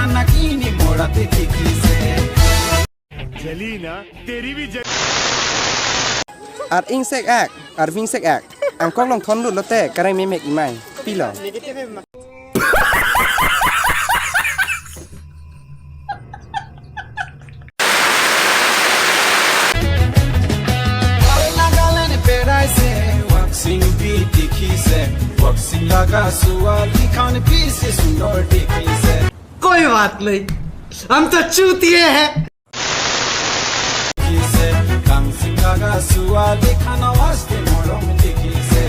लिखा नगीनी मोड़ा पे देखी से जली ना तेरी भी जली আরอิงเซกแอกআরวิงเซกแอกอังกองลองทนลุดแล้วแต่กระไรเมเมกอีไม่พี่หรอ वॉक्सिंग भी दिखी से वॉक्सिंग लगा सुआ लिखा भी से सुंदर दिखी से कोई बात नहीं हम तो चूतिए हैं कांसिंग लगा सुआ लिखा नवाज के मोड़ों में दिखी से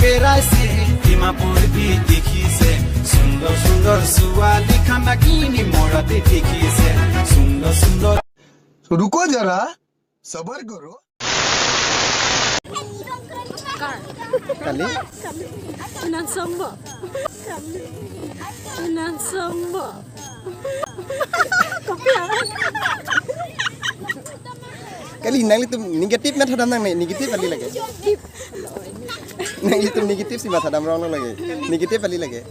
पेरा से दिमापुर भी दिखी से सुंदर सुंदर सुआ लिखा नगीनी मोड़ा पे दिखी से सुंदर सुंदर रुको जरा सबर करो kali Menang sombong. Menang sombong. kali nang itu negatif na thadam nang negatif kali lage nang itu negatif si ma thadam rong lage negatif kali lage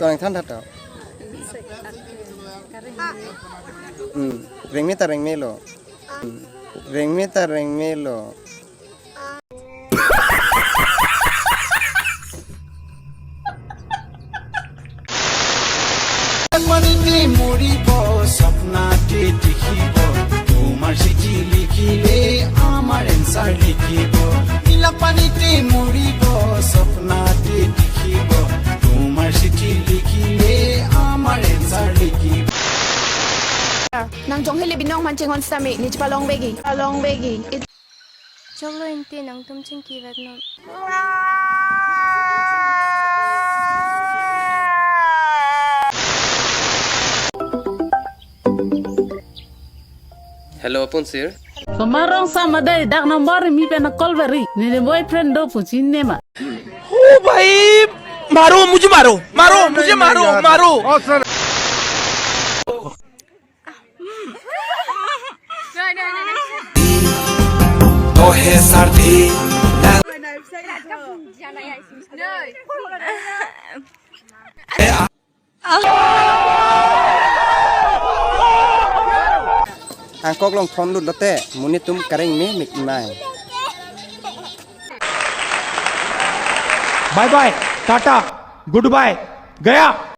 ตัวท่านทัดต่อเร่งเมตาเร่งเมโลเร่งเมตาเร่งเมโลमनी पे मोड़ी बो सपना के दिखी बो तुम्हार चिठी लिखिले आमार आंसर लिखिबो नीला पानी पे मोड़ी बो सपना के दिखी बो तुम्हार चिठी लिखिले आमार answer लिखिबो nang jong hele binong mancing on stami ni palong begi Cholo inte nang tum ching kirat non. hello apun sir Kemarong sama dari dak nomor mi pena call beri ni boyfriend do pucin nema. ओ भाई मारो मुझे मारो मारो मुझे मारो मारो तो है सर्दी ang kok long thon lut lo te muni tum kareng me mek mai bye bye ta-ta goodbye गया